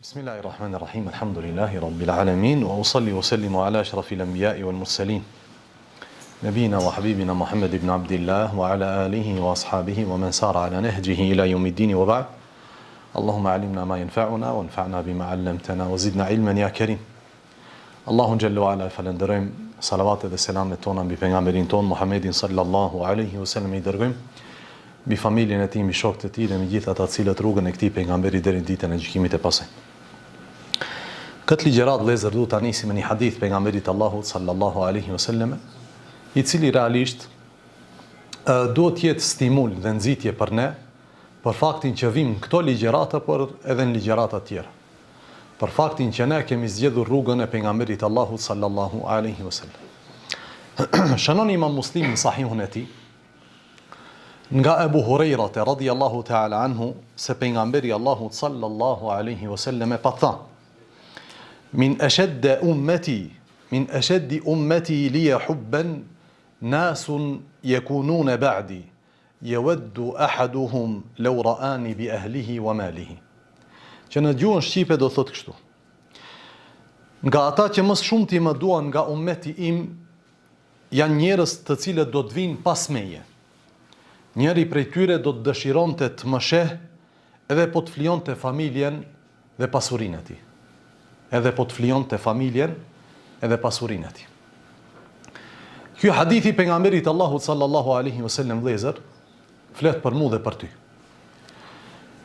Bismillahirrahmanirrahim. Alhamdulillahi rabbil alamin wa usalli wa sallimu ala ashrafil anbiya'i wal mursalin. Nabiyina wa habibina Muhammad ibn Abdullah wa ala alihi wa ashabihi wa man sara ala nahjihi ila yawmiddin wa ba'd. Allahumma allimna ma yanfa'una wa anfa'na bima 'allamtana wa zidna ilman ya karim. Allahun jalla wa ala falenderojm, salavat dhe selamet tona mbi pejgamberin ton Muhammedin sallallahu alaihi wasallam, i dërgojm mbi familjen e tij, mbi shokët e tij dhe mbi gjithë ata të cilët rrugën e këtij pejgamberi deri në ditën e gjykimit e pasaj. Këtë ligjerat vëllezër duhet ta nisim me një hadith pejgamberit Allahut sallallahu alaihi wasallam, i cili realisht duhet të jetë stimul dhe nxitje për ne, për faktin që vim këto ligjerata, por edhe në ligjerata të tjera. Për faktin që ne kemi zgjedhur rrugën e pejgamberit Allahut sallallahu alaihi wasallam. Shënon Imam Muslimi në sahihun e tij nga Ebu Hurajra radhiyallahu ta'ala anhu se pejgamberi Allahut sallallahu alaihi wasallam pa thënë: Min ashaddi ummati li hubban nasun yakununa ba'di yawaddu ahaduhum law ra'ani bi ahlihi wa malihi. Që në gjuhën shqipe do thotë kështu: nga ata që më shumë ti më duan nga ummeti im janë njerëz të cilët do të vinë pas meje. Njëri prej tyre do të dëshironte të më sheh edhe po të flijonte familjen dhe pasurinë e tij. Edhe po të flijonte familjen edhe pasurinë e tij. Ky hadithi pejgamberit Allahut sallallahu alaihi wasallam vëllezër flet për mua dhe për ty.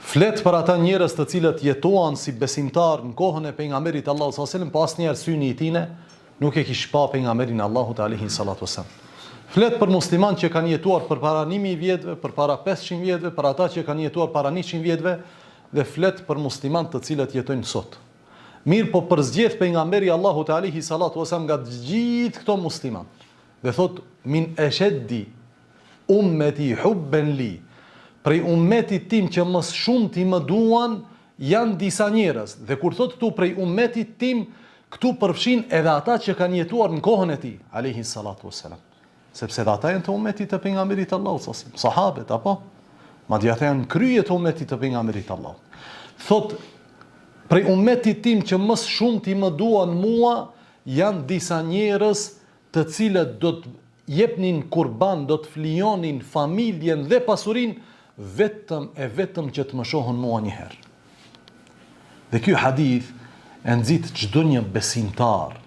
Flet për ata njerëz të cilët jetuan si besimtar në kohën e pejgamberit Allahut sallallahu alaihi wasallam, pa asnjëherë syni i tij nuk e kish pa pejgamberin Allahut alaihi salatu wasallam. Flet për musliman që kanë jetuar përpara 1000 vjetëve, përpara 500 vjetëve, për ata që kanë jetuar para 100 vjetëve, dhe flet për musliman të cilët jetojnë sot. Mirë, po përzgjedh pejgamberi Allahut alaihi salatu wasallam nga gjithë këto musliman. Dhe thot: min ashaddi ummati hubban li. Prej ummetit tim që më shumë ti më duan janë disa njerëz. Dhe kur thot këtu prej ummetit tim, këtu përfshin edhe ata që kanë jetuar në kohën e tij alaihi salatu wasallam. Sepse edhe ata janë të ummetit të pejgamberit Allahut sallallahu alaihi wasallam, sahabët apo madje ata janë krye të ummetit të pejgamberit Allahut. Thot: prej ummetit tim që më shumë ti më duan mua janë disa njerëz të cilët do të jepnin kurban, do të flijonin familjen dhe pasurinë vetëm që të më shohën mua një herë. Dhe ky hadith e nxit çdo një besimtar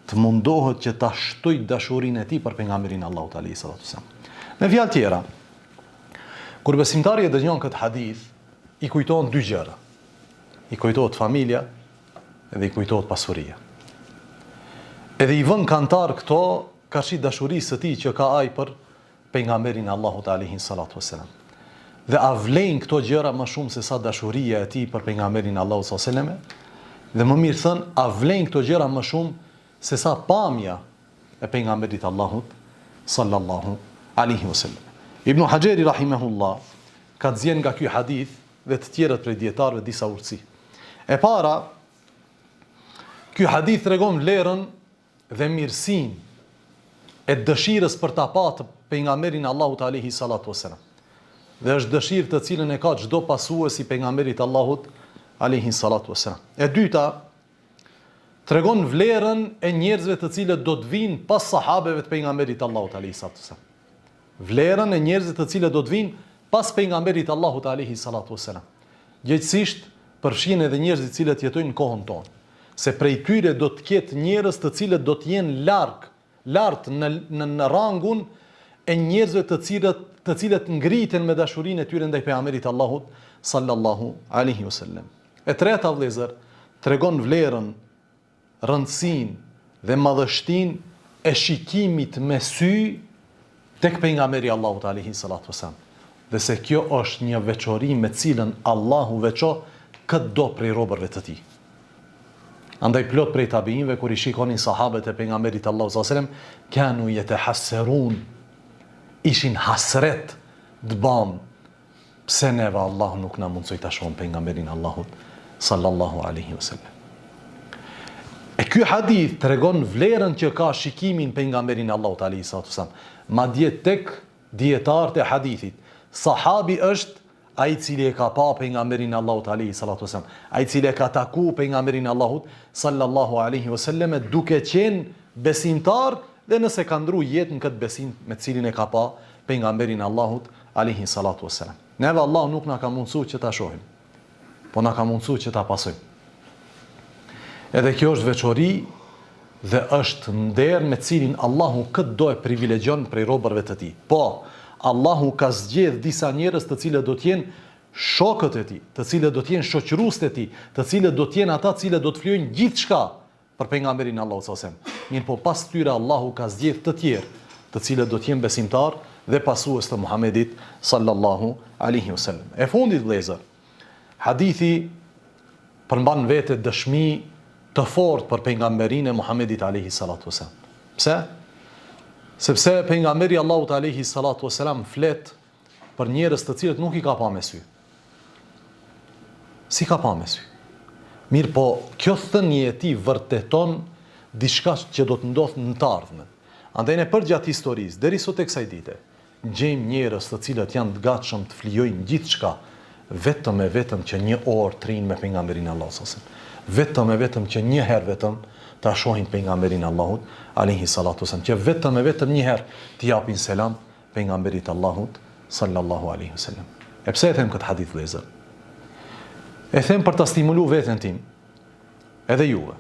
të mundohet që ta shtojë dashurinë e tij për pejgamberin Allahut alayhi salatu wasallam. Me fjalë tjera, kur besimtari e dëgjon këtë hadith, i kujtohen dy gjëra. I kujtohet familja edhe i kujtohet pasuria. Edhe i vën kantar këto karshi dashurisë së tij që ka ai për pejgamberin Allahut alayhi salatu wasallam. Dhe a vlen këto gjëra më shumë se sa dashuria e tij për pejgamberin Allahut sallallahu alaihi wasallam? Dhe më mirë thënë, a vlen këto gjëra më shumë se sa pamja e pejgamberit Allahut sallallahu alaihi wasallam? Ibn Hajeri rahimahullah ka zgjen nga ky hadith dhe të tjerët prej dietarëve disa urtësi. E para, ky hadith tregon vlerën dhe mirësinë e dëshirës për ta patë pejgamberin Allahut alayhi salatu wasallam. Dhe është dëshirë të cilën e ka çdo pasues i pejgamberit Allahut alayhi salatu wasallam. E dyta, tregon vlerën e njerëzve të cilët do të vinë pas sahabeve të pejgamberit Allahut alayhi salatu wasallam. Vlerën e njerëzve të cilët do të vinë pas pejgamberit Allahut alayhi salatu wasallam. Gjithsesi përfshin edhe njerëz të cilët jetojnë në kohën tonë, se prej tyre do të ketë njerëz të cilët do të jenë lart në rangun e njerëzve të cilët ngriten me dashurinë e tyre ndaj pejgamberit Allahut sallallahu alaihi wasallam. E treta vëllezër, tregon vlerën, rëndësinë dhe madhështinë e shikimit me sy tek pejgamberi Allahut alaihi salatu wasallam. Dhe se kjo është një veçori me cilën Allahu veço këtë do prej robërve të tij. Andaj plot prej tabiinëve kur i shikonin sahabët e pejgamberit Allahut sallallahu alaihi wasallam, kanu yatahasserun, ishin hasret të bam, pse neve Allahu nuk na mundsoi ta shohim pejgamberin Allahut sallallahu alaihi wasallam. E ky hadith tregon vlerën që ka shikimin pejgamberin Allahut alaihi wasallam. Madje tek dietarët e hadithit, sahabi është ai i cili e ka pa pejgamberin Allahut alayhi salatu wasallam, ai i cili e ka taku pejgamberin Allahut sallallahu alaihi wasallam duke qenë besimtar dhe nëse ka ndru jetën në këtë besim me cilin e ka pa pejgamberin Allahut alayhi salatu wasallam. Neve Allah nuk na ka mundsuar që ta shohim, po na ka mundsuar që ta pasojmë. Edhe kjo është veçori dhe është nder me cilin Allahu këtë do e privilegjon prej robërve të tij. Po, Allahu ka zgjedh disa njerëz të cilët do të jenë shokët e tij, të cilët do të jenë shoqëruesit e tij, të cilët do të jenë ata të cilët do të flojnë gjithçka për pejgamberin Allahu sallallahu alaihi wasallam. Mirë, po pas tyre Allahu ka zgjedh të tjerë, të cilët do të jenë besimtar dhe pasues të Muhamedit sallallahu alaihi wasallam. E fundit vëllezër, hadithi përmban vetë dëshmi të fortë për pejgamberin e Muhamedit alaihi salatu wasallam. Pse? Sepse pejgamberi Allahut alaihi salatu wasallam flet për njerëz të cilët nuk i ka pa me sy. Si ka pa me sy? Mirë, po kjo thënie e tij vërteton diçka që do të ndodhë në të ardhmen. Andaj ne përgjatë historisë deri sot tek kësaj dite, gjejmë njerëz të cilët janë të gatshëm të flijojnë gjithçka vetëm që një orë të rinë me pejgamberin Allahut sallallahu alaihi wasallam. Vetëm që një herë vetëm ta shohin pejgamberin Allahut alayhi salatu wasallam, që vetëm një herë t'i japin selam pejgamberit Allahut sallallahu alaihi wasallam. E pse e them këtë hadith vëllezër? E them për ta stimuluar veten tim, edhe juve,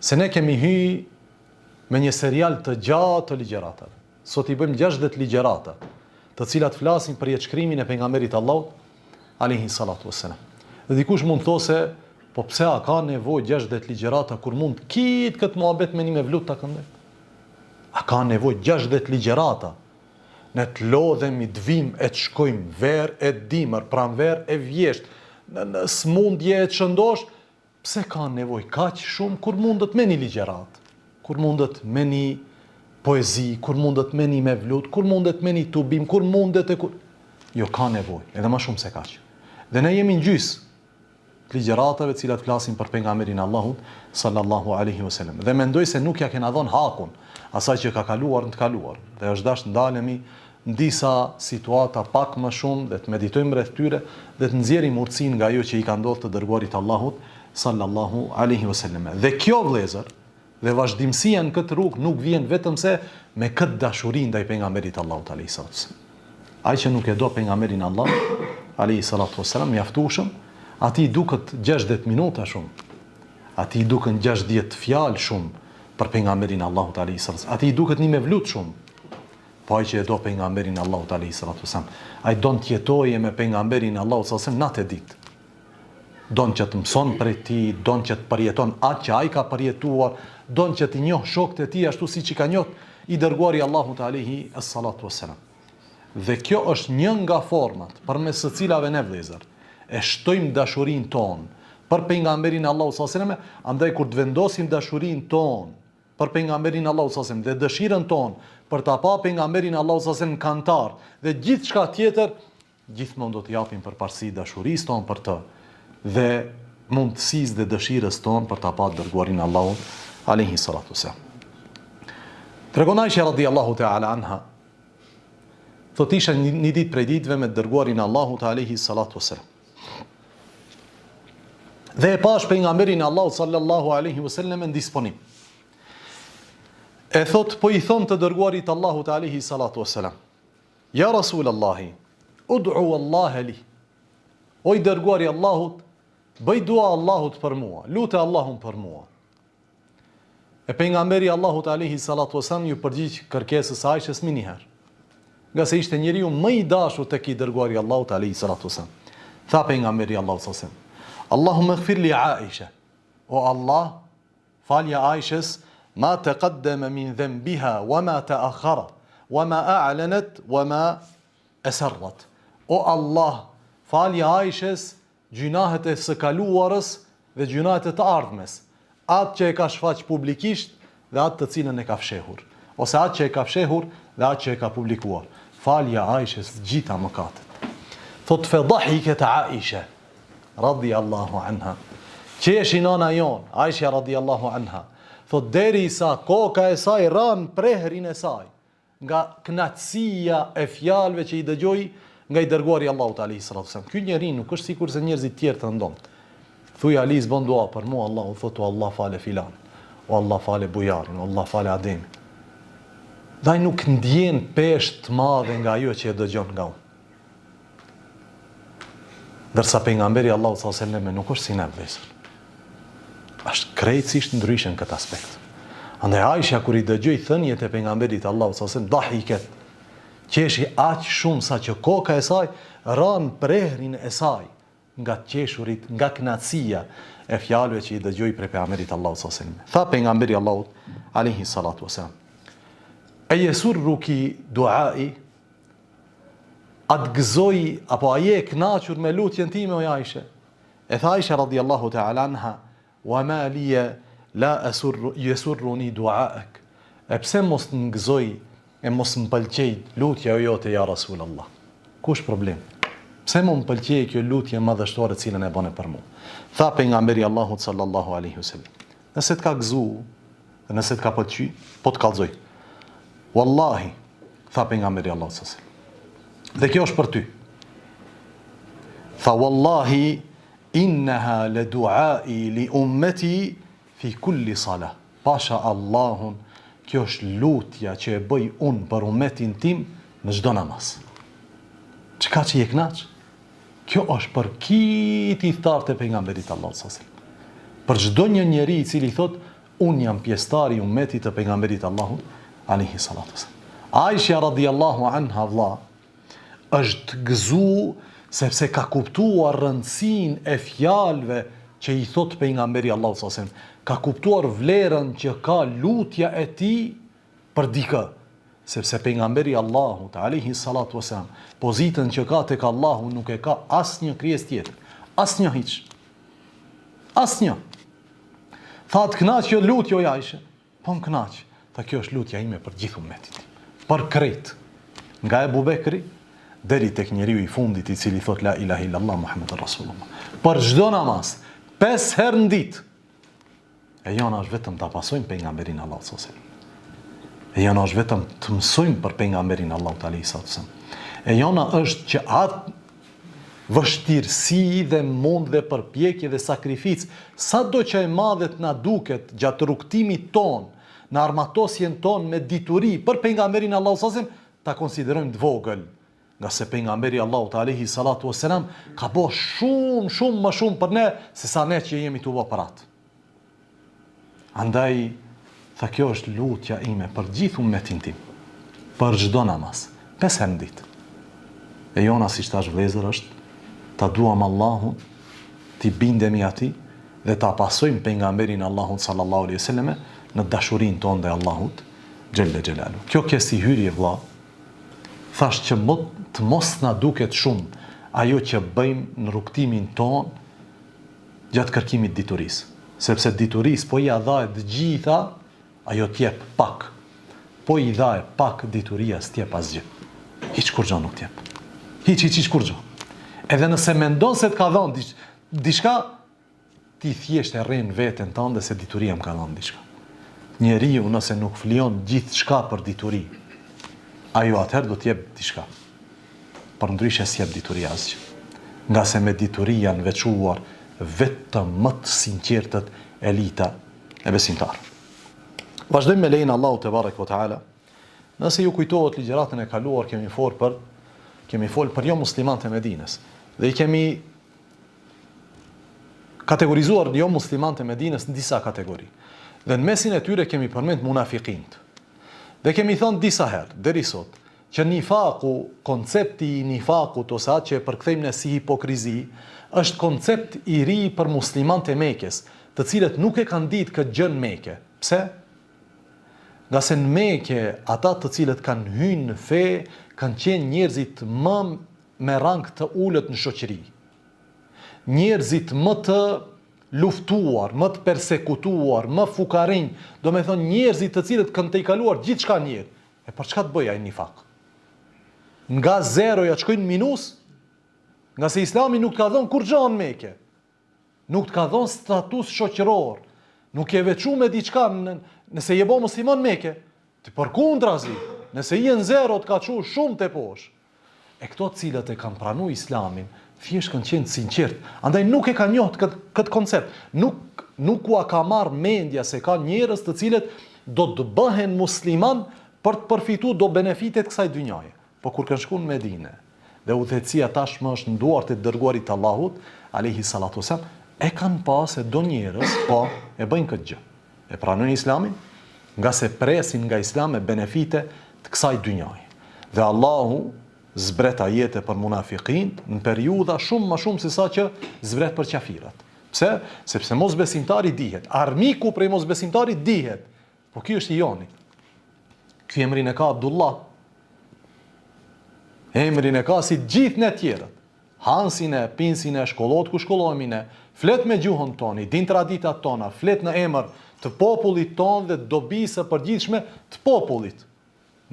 se ne kemi hyrë me një serial të gjatë të ligjëratave. Sot i bëjmë 60 ligjërata, të cilat flasin për jetëshkrimin e pejgamberit Allahut alayhi salatu wasallam. Dhe dikush mund të thosë, po pse a ka nevojë 60 ligjërata kur mund këtë muhabet me një me vlut ta këndoj? A ka nevojë 60 ligjërata? Ne të lodhemi, të vim e të shkojmë verë e dimër, pranverë e vjesht, në smundje e të shëndosh, pse ka nevojë kaq shumë kur mundet me një ligjërat, kur mundet me një poezi, kur mundet me një me vlut, kur mundet me një tubim, kur mundet e kur... Jo, ka nevojë, edhe më shumë se kaq. Dhe ne jemi në gjys të ligjëratave cilat flasin për pejgamberin Allahut sallallahu alaihi wasallam. Dhe mendoj se nuk ja kena dhënë hakun asaj që ka kaluar në të kaluar. Dhe është dashur ndalemi në disa situata pak më shumë dhe të meditojmë rreth tyre dhe të nxjerrim urtësinë nga ajo që i ka ndodhur të dërguarit Allahut sallallahu alaihi wasallam. Dhe kjo vëllezër, dhe vazhdimësia në këtë rrugë nuk vjen vetëm se me këtë dashuri ndaj pejgamberit Allahut alaihi salatu wasallam. Ai që nuk e do pejgamberin Allah alaihi salatu wasallam mjaftueshëm, ati duket 60 minuta shumë, ati duket 60 fjalë shumë për pejgamberin Allahut alaihi salatu wasallam, ati duket një mevlut shumë. Po ai që e do pejgamberin Allahut alaihi salatu wasallam, ai don të jetojë me pejgamberin Allahut sallallahu alaihi wasallam natë ditë. Don që të mëson prej tij, don që të përjeton atë që ai ka përjetuar, don që të njoh shokët e tij ashtu siç i ka njoh i dërguari Allahut alaihi salatu wasallam. Dhe kjo është një nga format përmes së cilave ne vëllezër e shtojmë dashurinë tonë për pejgamberin Allahut sallallahu alaihi wasallam, andaj kur të vendosim dashurinë tonë për pejgamberin Allahut sallallahu alaihi wasallam dhe dëshirën tonë për ta pa pejgamberin Allahut sallallahu alaihi wasallam kantar dhe gjithçka tjetër, gjithmonë do të japim përparësi dashurisë tonë për të dhe mundësisë dhe dëshirës tonë për ta pa dërguarin Allahut alaihi salatu wasallam. Tregon Aisha radhiyallahu ta'ala anha, thot isha një ditë prej ditëve me dërguarin Allahut alaihi salatu wasallam. Dhe e pash pejgamberin Allahut sallallahu alaihi wasallam në disponim. E thot, po i thon të dërguarit Allahut alaihi salatu wasallam, ja Rasulallahi, ud'u Allah li. O i dërguari Allahut, bëj dua Allahut për mua, lutë Allahun për mua. E pejgamberi Allahut alaihi salatu wasallam ju përgjigj kërkesës së Aishës më një herë, nga se ishte njeriu më i dashur tek i dërguari Allahut alaihi salatu wasallam. Tha pejgamberi Allahut sallallahu alaihi wasallam, Allahumma ighfir li Aisha. O Allah, falja Aishës ma taqaddama min dhanbiha wa ma ta'akhkhara wa ma a'lanat wa ma asarrat. O Allah, falja Aishës gjunahet e së kaluarës dhe gjunahet e të ardhmes, atë që e ka shfaq publikisht dhe atë të cilën e ka fshehur, ose atë që e ka fshehur dhe atë që e ka publikuar. Falja Aishës gjitha mëkatet. Thot fadahikat Aisha radhiyallahu anha. Qeshi nana jon, Aisha radhiyallahu anha. Thot derisa koka e saj ran prehrin e saj, nga knatësia e fjalëve që i dëgjoi nga i dërguari Allahut alayhi salatu wasallam. Ky njeri nuk është sikur se njerëzit tjerë të ndonë. Thuaj Ali s'bën dua për mua, Allahu thotë Allah fale filan, o Allah fale bujarin, o Allah fale Ademin. Dhe ai nuk ndjen peshë të madhe nga ajo që e dëgjon nga unë. Ndërsa pejgamberi Allahu sallallahu alaihi wasallam nuk është si ne vëllezër. Është krejtësisht ndryshe në këtë aspekt. Andaj Aisha kur i dëgjoi thënjet e pejgamberit Allahu sallallahu alaihi wasallam, dahiket. Qeshi aq shumë sa që koka e saj ran prehrin e saj nga qeshurit, nga kënaqësia e fjalëve që i dëgjoi prej pejgamberit Allahu sallallahu alaihi wasallam. Tha pejgamberi Allahut alaihi salatu wasallam: "E yesurruki duai?" A të gëzoj, apo a je e kënaqur me lutjen time o Aisha? E tha Aisha radhiyallahu ta'ala anha: "Wa ma liya la yasurruni du'aak." E pse mos të ngëzoj e mos më pëlqej lutja jote ja Rasulullah? Kush problem? Pse më pëlqej kjo lutje madhështore cilën e bën për mua? Tha pejgamberi Allahut sallallahu alaihi wasallam: "Nëse të ka gëzu, nëse të ka pëlqy, po të kallzoj." Wallahi, tha pejgamberi Allahut sallallahu alaihi wasallam. Dhe kjo është për ty. Tha wallahi innaha la duai li ummeti fi kulli salah. Pasha Allahun, kjo është lutja që e bëj unë për ummetin tim në çdo namaz. Çka që je kënaq? Kjo është për kiti thartë e pejgamberit Allahut sallallahu alaihi wasallam. Për çdo një njeri i cili thot unë jam pjesëtar i ummetit të pejgamberit Allahut alaihi salatu wasallam. Aisha radhiyallahu anha valla është gëzu sepse ka kuptuar rëndësinë e fjalëve që i thot pejgamberi Allahu sallallahu alaihi wasallam. Ka kuptuar vlerën që ka lutja e tij për dikë, sepse pejgamberi Allahut alaihi salatu wasallam pozitën që ka tek Allahu nuk e ka asnjë krijesë tjetër, asnjë hiç. Asnjë. Tha të kënaq kjo lutje o Aisha? Po më kënaq. Tha kjo është lutja ime për gjithë ummetin. Për krejt. Nga Ebu Bekri deri tek njeriu i fundit i cili thot la ilaha illallah Muhammedur Rasulullah. Për çdo namaz, 5 herë në ditë. E jona është vetëm ta pasojmë pejgamberin Allahu sallallahu alaihi wasallam. E jona është vetëm të mësojmë për pejgamberin Allahu alaihi wasallam. E jona është që atë vështirësi dhe mund dhe përpjekje dhe sakrificë, sa do që e madhet na duket gjatë rrugtimit ton, në armatosjen ton me dituri për pejgamberin Allahu sallallahu alaihi wasallam, ta konsiderojmë të vogël. Nga se pejgamberi Allahut alaihi salatu wassalam ka bo shumë më shumë për ne se sa ne që jemi të bë për atë. Andaj, tha kjo është lutja ime për gjithë ummetin tim, për çdo namaz, 5 herë në ditë. E jona si thash vëllezër është ta duam Allahun, t'i bindemi atij dhe ta pasojmë pejgamberin Allahut sallallahu alaihi wasallam në dashurinë tonë dhe Allahut xhella xhelalu. Kjo ke si hyrje vëlla. Thash që të mos na duket shumë ajo që bëjmë në rrugtimin ton gjatë kërkimit diturisë. Sepse diturisë po i dhahet të gjitha, ajo t'jep pak. Po i dhahet pak dituria s'tjep asgjë. Hiç kurrë nuk t'jep. Hiç kurrë. Edhe nëse mendon se të ka dhënë diçka, ti thjesht e rrin veten tënde se dituria më ka dhënë diçka. Njeriu nëse nuk flijon gjithçka për dituri, ajo atëherë do t'jep diçka. Por ndryshe s'jep dituria asgjë. Nga se me dituri janë veçuar vetëm më të sinqertët elita e besimtarë. Vazhdojmë me lejen Allahu te barek ve taala. Nëse ju kujtohet ligjëratën e kaluar kemi fol për jo muslimanët e Medinës dhe i kemi kategorizuar jo muslimanët e Medinës në disa kategori. Dhe në mesin e tyre kemi përmend munafiqint. Dhe kemi thënë disa herë deri sot që nifaku, koncepti i nifakut ose atë që e përkthejmë ne si hipokrizi, është koncept i ri për muslimanët e Mekës, të cilët nuk e kanë ditë këtë gjë në Mekë. Pse? Nga se në Mekë ata të cilët kanë hyrë në fe kanë qenë njerëzit më me rang të ulët në shoqëri. Njerëzit më të luftuar, më të persekutuar, më fukarinj, do me thonë njerëzit të cilët kanë të i kaluar gjithë shka njerë. E për çka të bëja i nifak? Nga zero ja të shkojnë minus, nga se Islami nuk të ka dhonë kur gjanë Mekë, nuk të ka dhonë status shoqëror, nuk e veçu me diçka nëse je bo musliman Mekë, të përkundrazi, nëse je në zero të ka qu shumë të posh. E këto cilët e kanë pranuar Islamin, thjesht kanë qenë sinqert. Andaj nuk e kanë njohur këtë koncept. Nuk u ka marrë mendja se ka njerëz të cilët do të bëhen musliman për të përfituar do benefitet kësaj dynjaje. Po kur kanë shkuar në Medinë dhe udhëheqësia tashmë është në duart e dërguarit të Allahut, alayhi salatu wasalam, e kanë pas se do njerëz, po e bëjnë këtë gjë. E pranojnë Islamin, nga se presin nga Islami benefite të kësaj dynjaje. Dhe Allahu zbret ajete për munafiqin në periudha shumë më shumë se sa që zbret për qafirat. Pse? Sepse mosbesimtari dihet, armiku prej mosbesimtarit dihet, po ky është i joni. Ky emrin e ka Abdullah. Emrin e ka si gjithë ne tjerët. Hansin e, pinsin e, shkollot ku shkollohemi ne, flet me gjuhën toni, din traditat tona, flet në emër të popullit ton dhe dobi së përgjithshme të popullit.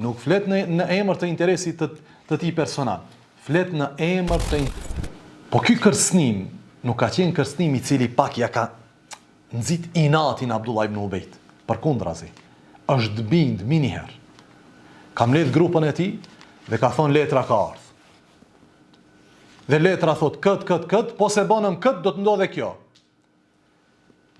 Nuk flet në emër të interesit të tij personal. Flet në emër të Po ky kërcënim nuk ka qenë kërcënim i cili pak ja ka nxit inatin Abdullah ibn Ubejt. Përkundrazi, është bind miniherë. Ka mbledh grupën e tij dhe ka thonë letra ka ardhur. Dhe letra thot kët, po se bënëm kët do të ndodhe kjo.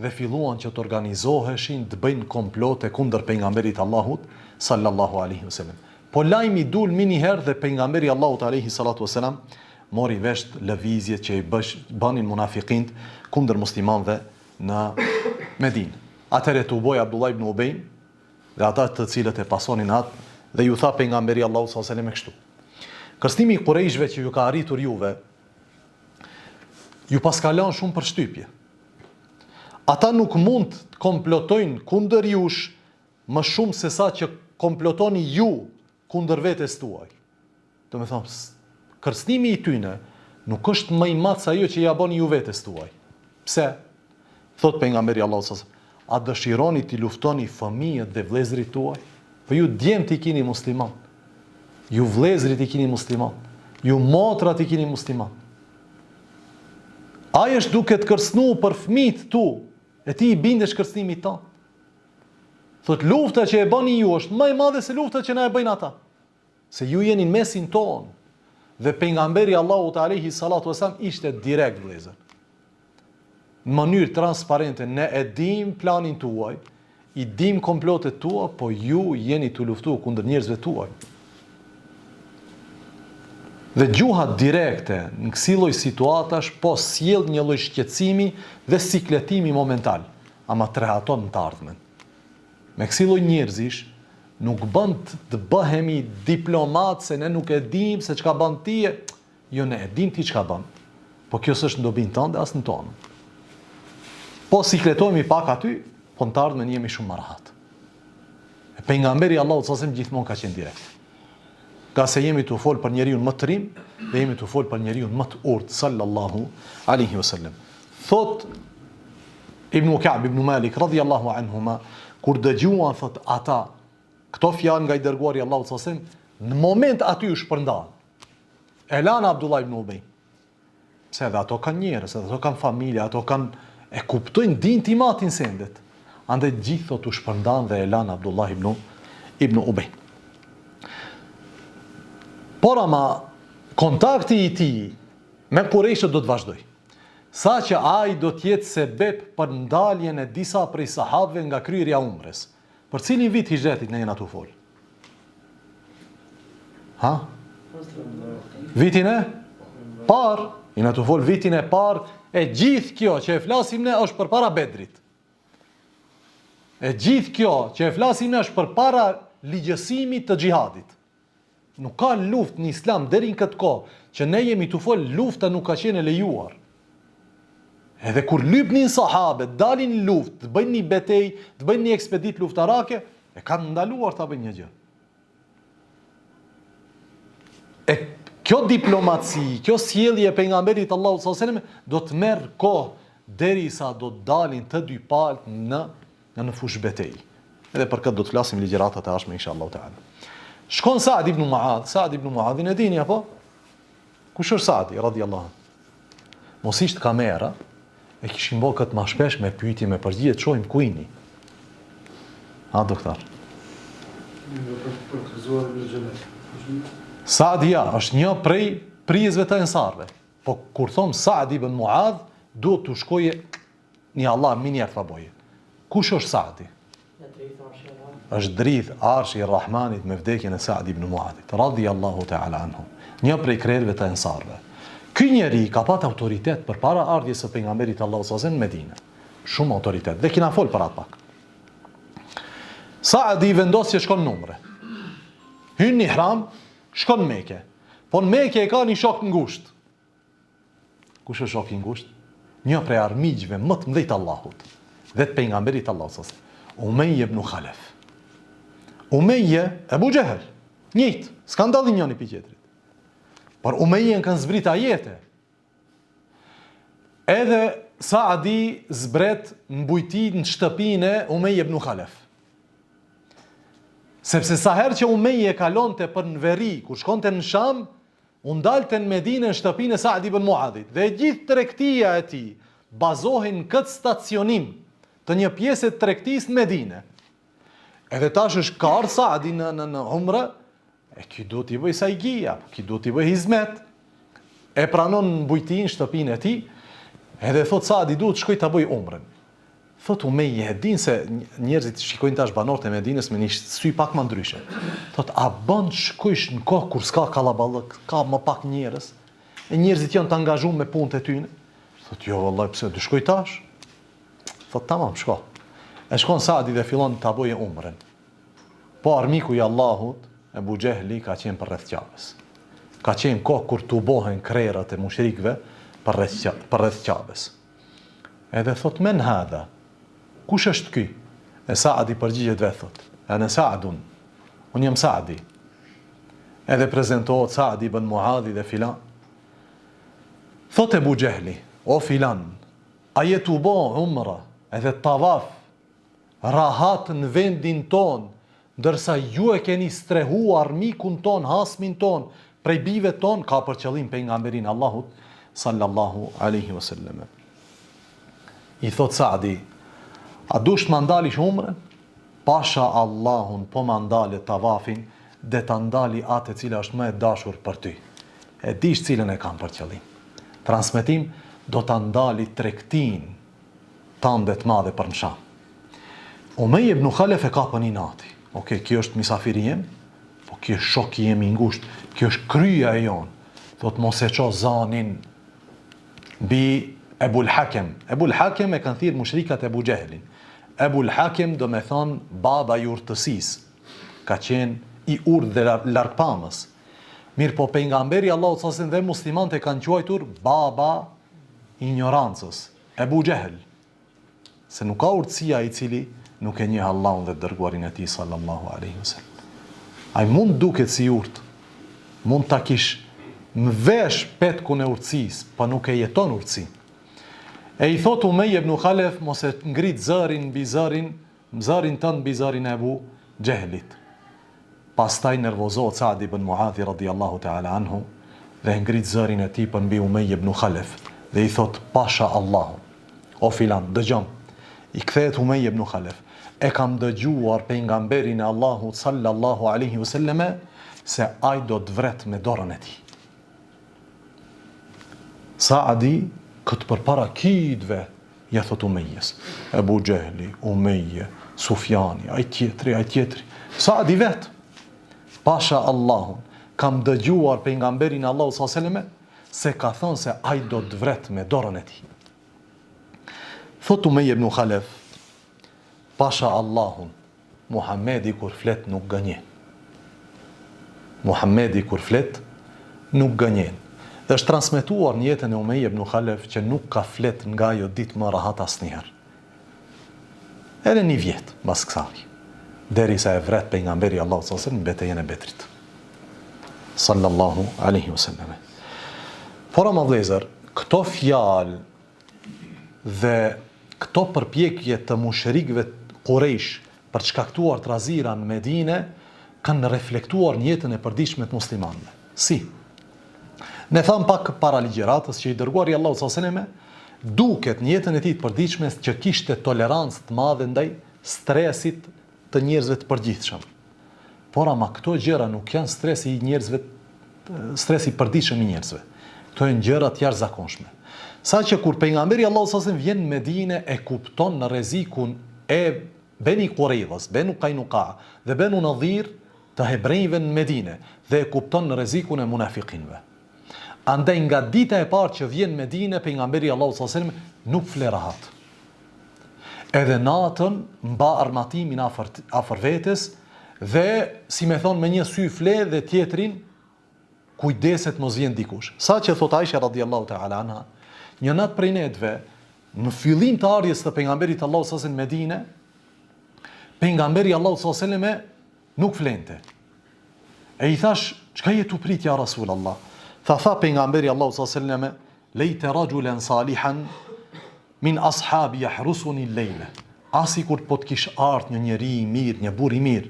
Dhe filluan që të organizoheshin të bëjnë komplote kundër pejgamberit Allahut sallallahu alaihi wasallam. Po lajmi dul miniherë dhe pejgamberi Allahut alaihi salatu wasalam mori vesh lëvizjet që i banin munafiqint kundër muslimanëve në Medinë. Atëherë të uboj Abdullah ibn Ubej dhe ata të cilët e pasonin atë dhe ju tha pejgamberi Allahut sallallahu alaihi wasallam kështu. Kërcënimi i Qurayshve që ju ka arritur juve, ju paskalon shumë për shtypje. Ata nuk mund të komplotojnë kundër jush më shumë se sa që komplotoni ju kundër vetes tuaj. Do me thonë, kërcënimi i tyne nuk është më i madh se ajo që ja bëni ju vetes tuaj. Pse? Thot pejgamberi Allahu sallallahu alaihi wasallam, a dëshironi t'i luftoni fëmijët dhe vëllezërit tuaj? Po ju djemt i keni musliman. Ju vëllezërit i keni musliman. Ju motrat i keni musliman. Ai është duke të kërcënu për fëmijët tu, e ti i bindesh kërcënimit ta. Thot lufta që e bëni ju është më e madhe se lufta që na e bëjnë ata. Se ju jeni në mesin ton. Dhe pejgamberi Allahut alayhi salatu wasalam ishte direkt vëllezër. Në mënyrë transparente, ne e dim planin tuaj, i dim komplotet tua, po ju jeni të luftu kundër njerëzve tuaj. Dhe gjuha direkte në kësi lloj situatash po sjell një lloj shqetësimi dhe sikletimi momental, ama trehaton në të ardhmen. Me kësi lloj njerëzish nuk bën të bëhemi diplomat se ne nuk e dim se çka bën ti. Jo, ne e dim ti çka bën. Po kjo s'është në dobin tënde as në tonë. Po sikletohemi pak aty, po në të ardhmen jemi shumë më rahat. E pejgamberi Allahut sallallahu alaihi wasallam gjithmonë ka qenë direkt. Ka se jemi të folë për njeriun më të rim dhe jemi të folë për njeriun më të urtë sallallahu alaihi wasallam. Thot Ibn Ka'b ibn Malik radhiyallahu anhuma, kur dëgjuan thot ata këto fjalë nga i dërguari Allahut sallallahu alaihi wasallam, në moment aty u shpërndan. Elan Abdullah ibn Ubay. Se dhe ato kanë njerëz, ato kanë familje, ato kanë e kuptojnë din timatin sendet. Andaj gjithë thot u shpërndan dhe elan Abdullah ibn Ubay. Por ama kontakti i tij me Qurayshët do të vazhdoj. Sa që ai do të jetë sebeb për ndaljen e disa prej sahabëve nga kryerja e umres. Për cilin vit hijretit ne jena tu fol? Ha? Vitin e parë. Jena tu fol vitin e parë. E gjithë kjo që e flasim ne është përpara Bedrit. E gjithë kjo që e flasim ne është përpara ligjësimit të xhihadit. Nuk ka luftë në Islam deri në këtë kohë që ne jemi të fol, lufta nuk ka qenë e lejuar. Edhe kur lypnin sahabët, dalin në luftë, të bëjnë një betejë, të bëjnë një ekspedit luftarake, e kanë ndaluar ta bëjnë një gjë. E kjo diplomaci, kjo sjellje e pejgamberit Allahut sallallahu alaihi wasallam do të merr kohë derisa do të dalin të dy palët në fush betejë. Edhe për këtë do të flasim ligjëratat e ardhshme inshallah taala. Shkon Saad ibn Muadh, Saad ibn Muadhin e dini apo? Kush është Saadi radhiyallahu anhu? Mos ishte kamera, e kishin bërë këtë më shpesh me pyetje me përgjigje, çojmë ku jeni. Ha doktor. Saadia është një prej prizve të ensarve. Po kur thom Saad ibn Muadh, duhet të shkoje një Allah minjer të boje. Kush është Saadi? Është drith arshi i Rahmanit me vdekjen e Saad ibn Muadhit, radhiyallahu ta'ala anhu. Një prej krerëve të ensarve. Ky njeri ka pat autoritet përpara ardhjes së pejgamberit Allahu sallallahu alaihi wasallam në Medinë. Shumë autoritet. Dhe kina fol për atë pak. Saadi vendos që shkon në umre. Hyn në ihram, shkon në Mekë. Po në Mekë e ka një shok të ngushtë. Kush është shoku i ngushtë? Një prej armiqve më të mëdhtë Allahut dhe të pejgamberit Allahu sallallahu alaihi wasallam, Umayy ibn Khalaf. Umayy Abu Jahl, njëjtë, s'kan dalli njëri pi tjetrit. Por Umayyin kanë zbrit ajete. Edhe Saadi zbret në bujti në shtëpinë e Umayy ibn Khalaf. Sepse sa herë që Umayy e kalonte për në veri, kur shkonte në Sham, u ndalte në Medinë në shtëpinë e Saad ibn Muadhit. Dhe gjithë tregtia e tij bazohen në këtë stacionim të një pjesë të tregtisë në Medinë. Edhe tash është ka ardhur Saadi në umre, e ky duhet t'i bëj sajgia, ky duhet t'i bëj hizmet. E pranon në bujtin shtëpinë e tij, edhe thot Saadi duhet shkoj ta bëj umrën. Thot Umayy e din se njerëzit shikojnë tash banorët e Medinës me një sy pak më ndryshe. Thot a bën shkojsh në kohë kur s'ka kallaballëk, ka më pak njerëz, e njerëzit janë të angazhuar me punët e tyre. Thot jo vallahi pse do shkoj tash? Thot tamam, shko. E shkon Saadi dhe fillon ta bëjë umrën. Po armiku i Allahut Abu Jahli ka qenë për rreth Qabës. Ka qenë kohë kur tu bohen krerët e mushrikëve për rreth Qabës. Edhe thot men hadha, kush është ky? E Saadi përgjigjet vetë thot, ana Saadun, unë jam Saadi. Edhe prezantohet Saadi ibn Muadhi dhe filan. Thot Abu Jahli, o filan, a je tu bo umra edhe tavaf rahat në vendin ton, ndërsa ju e keni strehuar mikun ton, hasmin ton, prej bive ton, ka për qëllim pejgamberin Allahut sallallahu alaihi wasallam. I thot Saadi, a dush më ndalish umrën? Pasha Allahun po më ndale tavafin dhe të ndali atë e cila është më e dashur për ty. E dish cilën e kam për qëllim. Transmetim, do të ndali tregtin tandet madhe për në Sham. Umayy ibn Khalaf e ka për një nati. Okej, kjo është misafiri jem, po kjo është shoki jem i ngusht, kjo është kryja e jonë. Thot mos e qo zanin bi Ebul Hakem. Ebul Hakem e kanë thirrë mushrikat e Abu Jahlin. Ebul Hakem do me thonë baba i urtësisë. Ka qenë i urdhë dhe largpamës. Mirë po pejgamberi Allahu sallallahu alaihi wasallam dhe muslimanët e kanë quajtur baba i ignorancës, Abu Jahl. Se nuk ka urtësia i cili nuk e njeh Allahun dhe dërguarin e tij sallallahu alaihi wasallam. Ai mund duket si urtë, mund ta kish më vesh petkun e urtësisë, pa nuk e jeton urtësi. E i thot Umayy ibn Khalaf mos e ngrit zërin mbi zërin, zërin tënd mbi zërin e Abu Jahlit. Pastaj nervozohet Saad ibn Muadhi radhiyallahu ta'ala anhu dhe ngrit zërin e tij për mbi Umayy ibn Khalaf dhe i thot pasha Allahun. O filan, dëgjom. I kthehet Umayy ibn Khalaf. E kam dëgjuar pejgamberin e Allahut sallallahu alaihi wasallam se ai do të vret me dorën e tij. Saadi këtë përpara kitve ja thot Umayyes. Abu Jahli, Umayy, Sufjani, ai tjetri. Saadi vet. Pasha Allahun, kam dëgjuar pejgamberin e Allahut sallallahu alaihi wasallam se ka thënë se ai do të vret me dorën e tij. Thot Umayy ibn Khalaf, pasha Allahun, Muhamedi kur flet nuk gënjen. Muhamedi kur flet nuk gënjen. Dhe është transmetuar në jetën e Umayy ibn Khalaf që nuk ka flet nga ajo ditë më rahat asnjëherë. Edhe një vjet mbas kësaj, derisa e vret pejgamberi Allahu sallallahu alaihi wasallam në betejën e Bedrit. Sallallahu alaihi wasallam. Por ama vëllezër, këto fjalë dhe këto përpjekje të mushrikëve Quraysh për të shkaktuar trazira në Medinë kanë reflektuar në jetën e përditshme të muslimanëve. Si? Ne tham pak para ligjëratës që i dërguari Allahu sallallahu alaihi wasallam duket në jetën e tij të përditshme që kishte tolerancë të madhe ndaj stresit të njerëzve të përgjithshëm. Por ama këto gjëra nuk janë stresi i njerëzve stresi i përditshëm i njerëzve. Këto janë gjëra të jashtëzakonshme. Saqë kur pejgamberi Allahu sallallahu alaihi wasallam vjen në Medinë e kupton në rrezikun e Beni Quraidhas, Benu Qainuqa dhe Benu Nadhir të hebrejve në Medinë dhe e kupton në rrezikun e munafiqinëve. Andaj nga dita e parë që vjen në Medinë pejgamberi Allahu sallallahu alaihi wasallam nuk fle rahat. Edhe natën mba armatimin afër vetes dhe si me thonë me një sy fle dhe tjetrin kujdeset mos vjen dikush. Sa që thot Aisha radhiyallahu ta'ala anha, një natë prej netëve, në fillim të ardhjes të pejgamberit Allahu sallallahu alaihi wasallam në Medinë, pejgamberi Allahu sallallahu alaihi wasallam nuk flente. E i thash, çka je tu prit ja Rasulullah? Tha pejgamberi Allahu sallallahu alaihi wasallam, lejte rajulan salihan min ashabi yahrusuni al-layla. Asi kur po të kish ardh një njeri i mirë, një burr i mirë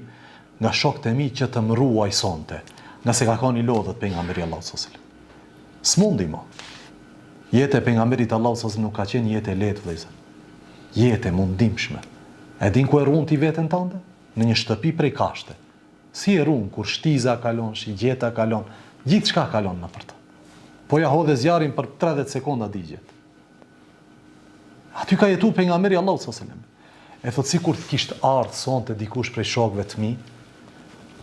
nga shokët e mi që të më ruaj sonte, nga se ka qenë i lodhët pejgamberi Allahu sallallahu alaihi wasallam. S'mundi mo. Jeta e pejgamberit Allahu sallallahu alaihi wasallam nuk ka qenë jetë e lehtë vëllezër. Jetë e mundimshme. E din ku e ruan ti veten tënde? Në një shtëpi prej kashte. Si e ruan kur shtiza kalon, shigjeta kalon, gjithçka kalon nëpër të. Po ja hodhe zjarin për 30 sekonda digjet. Aty ka jetu pejgamberi Allahu sallallahu alaihi wasallam. E thot sikur të kishte ardhur sonte dikush prej shokëve të mi,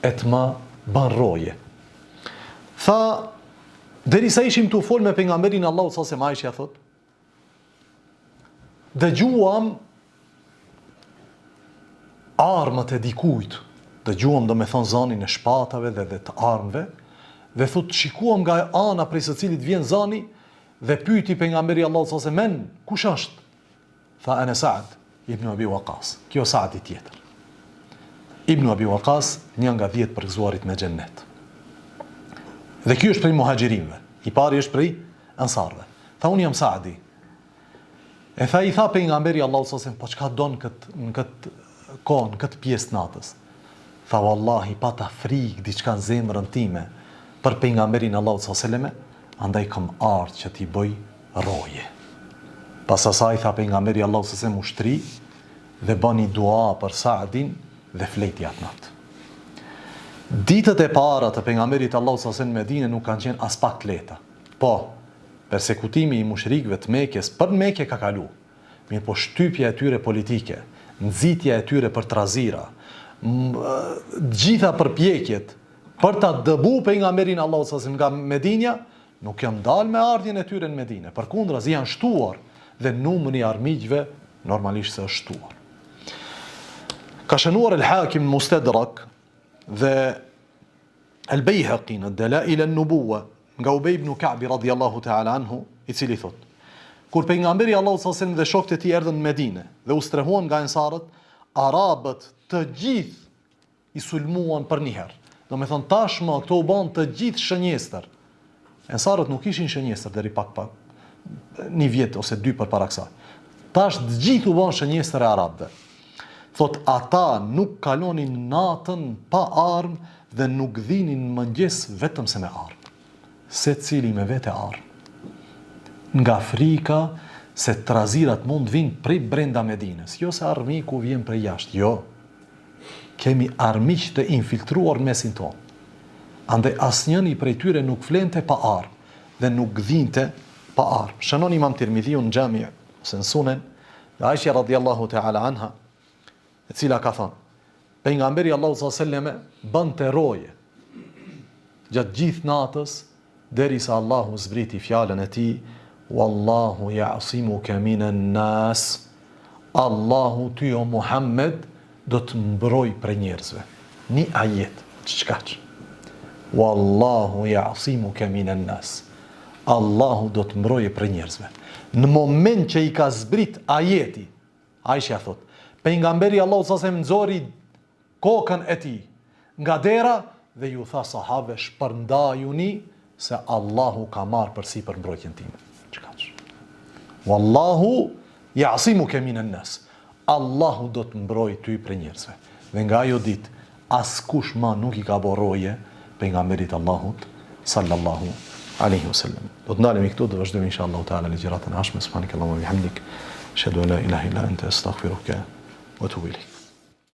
e të më bën roje. Tha, derisa ishim të fol me pejgamberin Allahu sallallahu alaihi wasallam, Aisha thot, dëgjuam armët e dikujt, dëgjuam do me thonë zanin e shpatave dhe të armëve, dhe thot, shikuam nga ana prej së cilit vjen zani, dhe pyeti pejgamberi Allahu sallallahu alaihi wasallam, men, kush është? Tha, ana Sa'd ibn Abi Waqas. Kjo Sa'di tjetër. Ibn Abi Waqas, një nga 10 përgëzuarit me xhennet. Dhe ky është prej muhaxhirinëve. I pari është prej ansarëve. Tha, unë jam Sa'di. E tha, i tha pejgamberi Allahu sallallahu alaihi wasallam, po çka don në këtë kohë, në këtë pjesë natës? Tha, wallahi pata frikë diçka në zemrën time për pejgamberin Allahu sallallahu alaihi wasallam, andaj kam ardhur që t'i bëj roje. Pas asaj tha pejgamberi Allahu sallallahu alaihi wasallam ushtri dhe bani dua për Sa'din dhe fleti atë natë. Ditët e para të pejgamberit Allahu sallallahu alaihi wasallam në Medinë nuk kanë qenë as pak lehta. Po, persekutimi i mushrikëve të Mekës për Mekë ka kalu. Mirë po shtypja e tyre politike, nxitja e tyre për trazira, gjitha përpjekjet për ta dëbu pejgamberin Allahu sallallahu alaihi wasallam nga Medinja nuk janë dalë me ardhjen e tyre në Medinë. Përkundër, janë shtuar dhe numri i armiqve normalisht se është shtuar. Ka shënuar el-Hakim në Mustadrak dhe el-Bejhaqi në Dalail an-Nubuwa nga Ubej ibn Ka'bi radhiyallahu ta'ala anhu, i cili thot, kur pejgamberi Allahu sallallahu alaihi wasallam dhe shokët e tij erdhën në Medinë dhe u strehuan nga ensarët, arabët të gjithë i sulmuan për një herë. Do me thonë tashmë këto u bën të gjithë shënjestër. Ensarët nuk ishin shënjestër deri pak një vjet ose 2 përpara kësaj. Tash të gjithë u bën shënjestër e arabëve. Thot, ata nuk kalonin natën pa armë dhe nuk dhinin mëngjes vetëm se me armë. Se cili me vete armë. Nga frika se trazirat mund vinë prej brenda Medinës. Jo se armiku vjen prej jashtë. Jo. Kemi armiq të infiltruar në mesin tonë. Andaj asnjëni prej tyre nuk flente pa armë dhe nuk dhinte pa armë. Shënon Imam Tirmidhiu në Xhami ose në Sunen, Aisha radhiyallahu ta'ala anha, e cila ka thënë, pejgamberi Allahu sallallahu alaihi wasallam bënte roje gjatë gjithë natës derisa Allahu zbriti fjalën e tij, wallahu ya'simuka minan nas. Allahu ty o Muhammed do të mbroj prej njerëzve. Një ajet, çka? Wallahu ya'simuka minan nas. Allahu do të mbrojë prej njerëzve. Në moment që i ka zbrit ajeti, Aisha thot, pejgamberi Allahu sallallahu alaihi wasallam nxori kokën e tij nga dera dhe ju tha sahabëve, shpërndajuni se Allahu ka marrë përsipër mbrojtjen time. Çka? Wallahu ya'simuka minan nas. Allahu do të mbrojë ty prej njerëzve. Dhe nga ajo ditë askush më nuk i ka borroje pejgamberit Allahut sallallahu alaihi wasallam. Do të ndalemi këtu, do vazhdojmë inshallah taala ligjëratën e ardhshme. Subhanakallahumma wa bihamdik, ashhadu an la ilaha illa anta, astaghfiruka wa atubu ilaik.